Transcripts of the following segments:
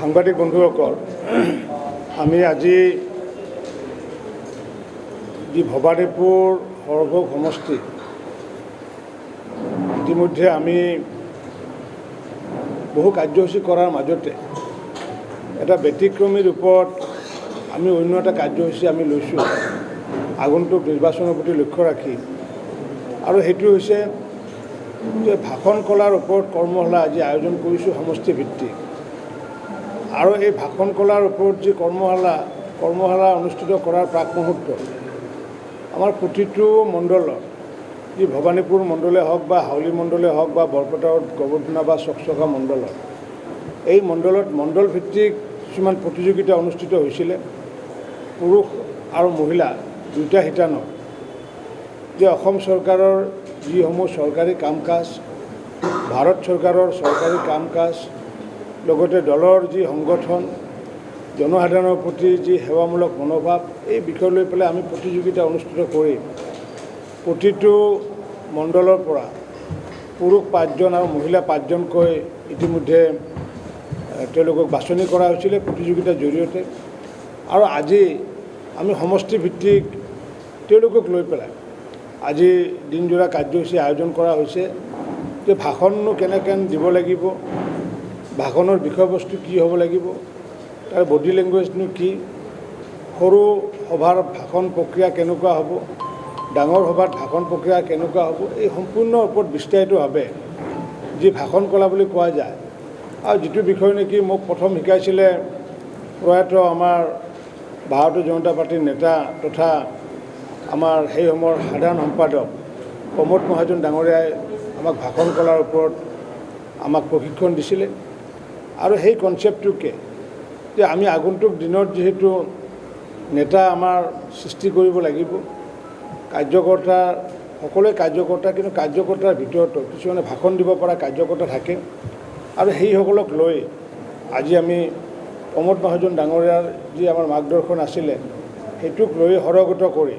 সাংবাদিক বন্ধুসকল, আমি আজি যি ভবানীপুৰ সৰভোগ সমষ্টি ইতিমধ্যে আমি বহু কাৰ্যসূচী কৰাৰ মাজতে এটা ব্যতিক্ৰমী ৰূপত আমি অন্য এটা কাৰ্যসূচী আমি লৈছোঁ আগন্তুক নিৰ্বাচনৰ প্ৰতি লক্ষ্য ৰাখি, আৰু সেইটো হৈছে যে ভাষণ কলাৰ ওপৰত কৰ্মশালা আজি আয়োজন কৰিছোঁ সমষ্টি ভিত্তিক। আৰু এই ভাষণ কলাৰ ওপৰত যি কৰ্মশালা অনুষ্ঠিত কৰাৰ প্ৰাক মুহূৰ্তত আমাৰ প্ৰতিটো মণ্ডলত, যি ভবানীপুৰ মণ্ডলে হওক বা হাউলি মণ্ডলে হওক বা বৰপেটাৰ গৱৰ্ধনা বা চকচকা মণ্ডলত, এই মণ্ডলত মণ্ডল ভিত্তিক কিছুমান প্ৰতিযোগিতা অনুষ্ঠিত হৈছিলে। পুৰুষ আৰু মহিলা দুয়োটা শিতানত যে অসম চৰকাৰৰ যিসমূহ চৰকাৰী কাম কাজ, ভাৰত চৰকাৰৰ চৰকাৰী কাম কাজ, লগতে দলৰ যি সংগঠন, জনসাধাৰণৰ প্ৰতি যি সেৱামূলক মনোভাৱ, এই বিষয় লৈ পেলাই আমি প্ৰতিযোগিতা অনুষ্ঠিত কৰি প্ৰতিটো মণ্ডলৰ পৰা পুৰুষ 5জন আৰু মহিলা 5জনকৈ ইতিমধ্যে তেওঁলোকক বাছনি কৰা হৈছিলে প্ৰতিযোগিতাৰ জৰিয়তে। আৰু আজি আমি সমষ্টিভিত্তিক তেওঁলোকক লৈ পেলাই আজি দিনজোৰা কাৰ্যসূচী আয়োজন কৰা হৈছে যে ভাষণনো কেনেকৈ দিব লাগিব, ভাষণৰ বিষয়বস্তু কি হ'ব লাগিব, তাৰ বডি লেংগুৱেজনো কি, সৰু সভাৰ ভাষণ প্ৰক্ৰিয়া কেনেকুৱা হ'ব, ডাঙৰ সভাত ভাষণ প্ৰক্ৰিয়া কেনেকুৱা হ'ব, এই সম্পূৰ্ণ ওপৰত বিস্তাৰিতভাৱে যি ভাষণ কলা বুলি কোৱা যায়। আৰু যিটো বিষয় নেকি মোক প্ৰথম শিকাইছিলে প্ৰয়াত আমাৰ ভাৰতীয় জনতা পাৰ্টীৰ নেতা তথা আমাৰ সেই সময়ৰ সাধাৰণ সম্পাদক প্ৰমোদ মহাজন ডাঙৰীয়াই আমাক ভাষণ কলাৰ ওপৰত আমাক প্ৰশিক্ষণ দিছিলে। আৰু সেই কনচেপ্টটোকে যে আমি আগন্তুক দিনত যিহেতু নেতা আমাৰ সৃষ্টি কৰিব লাগিব, কাৰ্যকৰ্তা সকলোৱে কাৰ্যকৰ্তা, কিন্তু কাৰ্যকৰ্তাৰ ভিতৰতো কিছুমানে ভাষণ দিব পৰা কাৰ্যকৰ্তা থাকে। আৰু সেইসকলক লৈ আজি আমি প্ৰমোদ মহাজন ডাঙৰীয়াৰ যি আমাৰ মাৰ্গদৰ্শন আছিলে সেইটোক লৈ সৰগত কৰি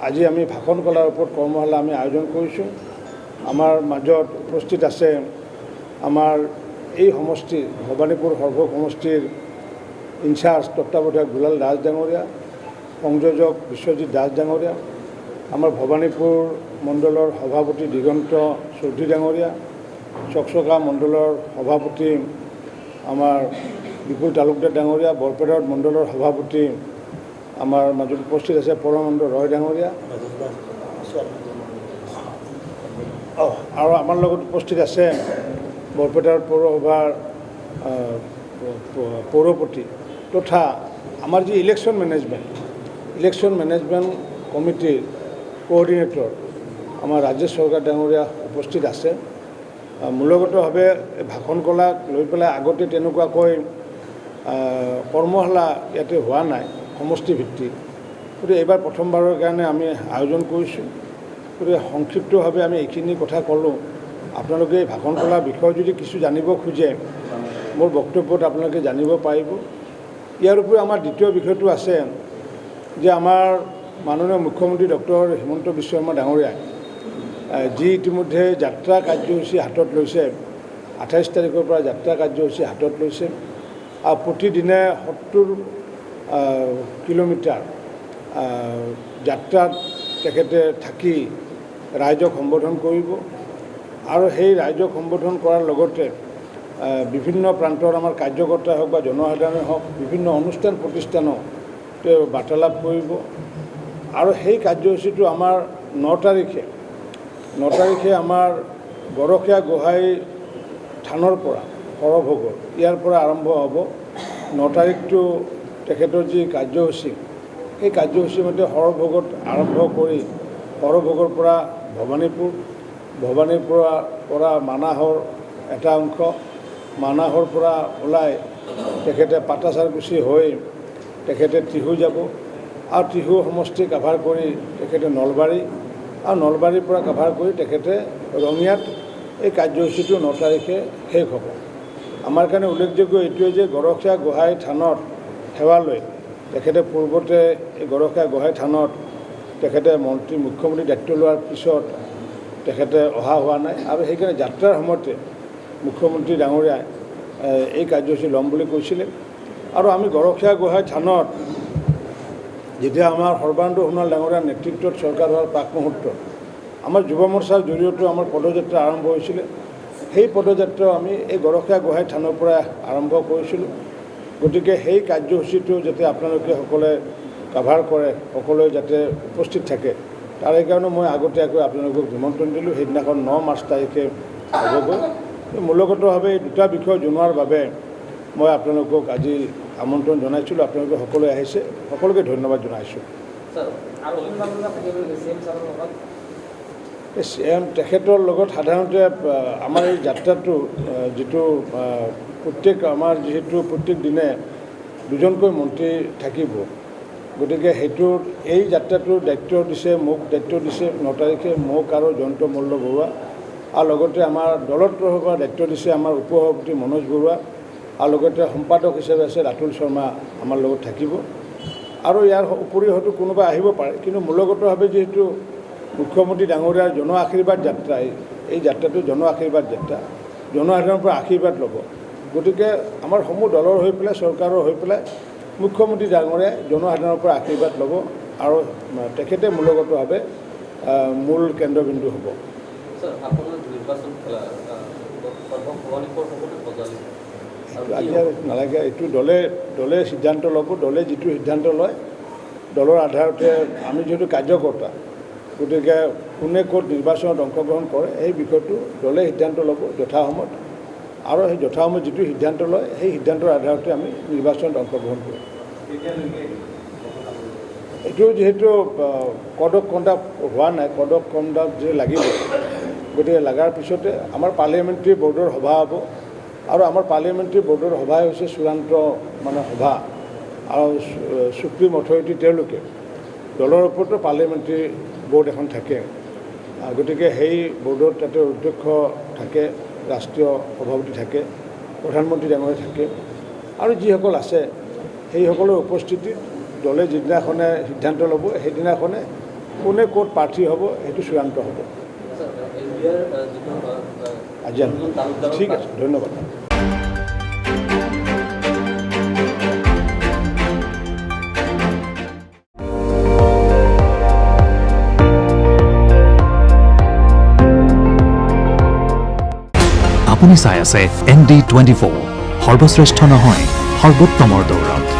আজি আমি ভাষণ কলাৰ ওপৰত কৰ্মশালা আমি আয়োজন কৰিছোঁ। আমাৰ মাজত উপস্থিত আছে আমাৰ এই সমষ্টিৰ ভবানীপুৰ সৰভোগ সমষ্টিৰ ইনচাৰ্জ তত্ত্বাৱধায়ক দুলাল দাস ডাঙৰীয়া, সংযোজক বিশ্বজিৎ দাস ডাঙৰীয়া, আমাৰ ভবানীপুৰ মণ্ডলৰ সভাপতি দিগন্ত চৌধুৰী ডাঙৰীয়া, চকচকা মণ্ডলৰ সভাপতি আমাৰ বিপুল তালুকদাৰ ডাঙৰীয়া, বৰপেটাৰ মণ্ডলৰ সভাপতি আমাৰ মাজত উপস্থিত আছে পৰমানন্দ ৰয় ডাঙৰীয়া, আৰু আমাৰ লগত উপস্থিত আছে বৰপেটাৰ পৌৰসভাৰ পৌৰপতি তথা আমাৰ যি ইলেকশ্যন মেনেজমেণ্ট কমিটিৰ কোঅৰ্ডিনেটৰ আমাৰ ৰাজেশ চৰকাৰ ডাঙৰীয়া উপস্থিত আছে। মূলগতভাৱে ভাষণ কলাক লৈ পেলাই আগতে তেনেকুৱাকৈ কৰ্মশালা ইয়াতে হোৱা নাই সমষ্টিভিত্তিক, গতিকে এইবাৰ প্ৰথমবাৰৰ কাৰণে আমি আয়োজন কৰিছোঁ। গতিকে সংক্ষিপ্তভাৱে আমি এইখিনি কথা ক'লোঁ। আপোনালোকে এই ভাষণ কলাৰ বিষয়ে যদি কিছু জানিব খোজে মোৰ বক্তব্যত আপোনালোকে জানিব পাৰিব। ইয়াৰ উপৰিও আমাৰ দ্বিতীয় বিষয়টো আছে যে আমাৰ মাননীয় মুখ্যমন্ত্ৰী ডক্টৰ হিমন্ত বিশ্ব শৰ্মা ডাঙৰীয়াই যি ইতিমধ্যে যাত্ৰা কাৰ্যসূচী হাতত লৈছে, 28 তাৰিখৰ পৰা যাত্ৰা কাৰ্যসূচী হাতত লৈছে। আৰু প্ৰতিদিনে 70 কিলোমিটাৰ যাত্ৰাত তেখেতে থাকি ৰাইজক সম্বোধন কৰিব। আৰু সেই ৰাইজক সম্বোধন কৰাৰ লগতে বিভিন্ন প্ৰান্তৰ আমাৰ কাৰ্যকৰ্তাই হওক বা জনসাধাৰণে হওক বিভিন্ন অনুষ্ঠান প্ৰতিষ্ঠানক তেওঁ বাৰ্তালাপ কৰিব। আৰু সেই কাৰ্যসূচীটো আমাৰ 9 তাৰিখে আমাৰ গৰখীয়া গোহাঁই থানৰ পৰা সৰভোগৰ ইয়াৰ পৰা আৰম্ভ হ'ব। 9 তাৰিখটো তেখেতৰ যি কাৰ্যসূচী, সেই কাৰ্যসূচী মতে সৰভোগত আৰম্ভ কৰি সৰভোগৰ পৰা ভবানীপুৰৰ পৰা মানাহৰ এটা অংশ, মানাহৰ পৰা ওলাই তেখেতে পাটাচাৰকুচি হৈ তেখেতে টিহু যাব, আৰু টিহু সমষ্টি কাভাৰ কৰি তেখেতে নলবাৰী, আৰু নলবাৰীৰ পৰা কাভাৰ কৰি তেখেতে ৰঙিয়াত এই কাৰ্যসূচীটো 9 তাৰিখে শেষ হ'ব। আমাৰ কাৰণে উল্লেখযোগ্য এইটোৱে যে গৰখীয়া গোহাঁই থানত সেৱা লৈ তেখেতে পূৰ্বতে এই গৰখীয়া গোহাঁই থানত তেখেতে মুখ্যমন্ত্ৰী দায়িত্ব লোৱাৰ পিছত তেখেতে অহা হোৱা নাই, আৰু সেইকাৰণে যাত্ৰাৰ সময়তে মুখ্যমন্ত্ৰী ডাঙৰীয়াই এই কাৰ্যসূচী ল'ম বুলি কৈছিলে আৰু আমি গৰখীয়া গোহাঁই থানত যেতিয়া আমাৰ সৰ্বানন্দ সোণোৱাল ডাঙৰীয়াৰ নেতৃত্বত চৰকাৰ হোৱাৰ প্ৰাক মুহূৰ্তত আমাৰ যুৱ মৰ্চাৰ জৰিয়তেও আমাৰ পদযাত্ৰা আৰম্ভ হৈছিলে সেই পদযাত্ৰা আমি এই গৰখীয়া গোহাঁই থানৰ পৰা আৰম্ভ কৰিছিলোঁ গতিকে সেই কাৰ্যসূচীটো যাতে আপোনালোকে সকলোৱে কাভাৰ কৰে সকলোৱে যাতে উপস্থিত থাকে তাৰে কাৰণে মই আগতীয়াকৈ আপোনালোকক নিমন্ত্ৰণ দিলোঁ সেইদিনাখন 9 মাৰ্চ তাৰিখে হ'বগৈ মূলগতভাৱে এই দুটা বিষয় জনোৱাৰ বাবে মই আপোনালোকক আজি আমন্ত্ৰণ জনাইছিলোঁ আপোনালোকে সকলোৱে আহিছে সকলোকে ধন্যবাদ জনাইছোঁ CM তেখেতৰ লগত সাধাৰণতে আমাৰ এই যাত্ৰাটো যিটো আমাৰ যিহেতু প্ৰত্যেক দিনে দুজনকৈ মন্ত্ৰী থাকিব গতিকে সেইটোৰ এই যাত্ৰাটোৰ দায়িত্ব দিছে মোক দায়িত্ব দিছে 9 তাৰিখে মোক আৰু জয়ন্ত মল্ল বৰুৱা আৰু লগতে আমাৰ দলৰ তৰফৰ পৰা দায়িত্ব দিছে আমাৰ উপসভাপতি মনোজ বৰুৱা আৰু লগতে সম্পাদক হিচাপে আছে ৰাতুল শৰ্মা আমাৰ লগত থাকিব আৰু ইয়াৰ উপৰি হয়তো কোনোবা আহিব পাৰে কিন্তু মূলগতভাৱে যিহেতু মুখ্যমন্ত্ৰী ডাঙৰীয়াৰ জন আশীৰ্বাদ যাত্ৰা এই যাত্ৰাটো জন আশীৰ্বাদ যাত্ৰা জনসাধাৰণৰ পৰা আশীৰ্বাদ ল'ব গতিকে আমাৰ সমূহ দলৰ হৈ পেলাই চৰকাৰৰ হৈ পেলাই মুখ্যমন্ত্ৰী ডাঙৰীয়াই জনসাধাৰণৰ পৰা আশীৰ্বাদ ল'ব আৰু তেখেতে মূলগতভাৱে মূল কেন্দ্ৰবিন্দু হ'ব আজি আৰু নালাগে এইটো দলে সিদ্ধান্ত ল'ব দলে যিটো সিদ্ধান্ত লয় দলৰ আধাৰতে আমি যিহেতু কাৰ্যকৰ্তা গতিকে কোনে ক'ত নিৰ্বাচনত অংশগ্ৰহণ কৰে এই বিষয়টো দলে সিদ্ধান্ত ল'ব যথাসময়ত আৰু সেই যথাসময়ত যিটো সিদ্ধান্ত লয় সেই সিদ্ধান্তৰ আধাৰতে আমি নিৰ্বাচনত অংশগ্ৰহণ কৰিম এইটো যিহেতু কড অফ কণ্ডাক্ট হোৱা নাই কড অফ কণ্ডাক্ট যে লাগিব গতিকে লগাৰ পিছতে আমাৰ পাৰ্লিয়ামেণ্টাৰী বৰ্ডৰ সভা হ'ব আৰু আমাৰ পাৰ্লিয়ামেণ্টাৰী বৰ্ডৰ সভাই হৈছে চূড়ান্ত সভা আৰু সুপ্ৰিম অথৰিটি তেওঁলোকে দলৰ ওপৰতো পাৰ্লিয়ামেণ্টাৰী বৰ্ড এখন থাকে গতিকে সেই বৰ্ডত তাতে অধ্যক্ষ থাকে ৰাষ্ট্ৰীয় সভাপতি থাকে প্ৰধানমন্ত্ৰী ডাঙৰীয়া থাকে আৰু যিসকল আছে সেইসকলৰ উপস্থিতিত দলে যিদিনাখনে সিদ্ধান্ত ল'ব সেইদিনাখনে কোনে ক'ত প্ৰাৰ্থী হ'ব সেইটো চূড়ান্ত হ'ব আজি ঠিক আছে ধন্যবাদ আপুনি চাই আছে ND24 সৰ্বশ্ৰেষ্ঠ নহয় সৰ্বোত্তমৰ দৌৰত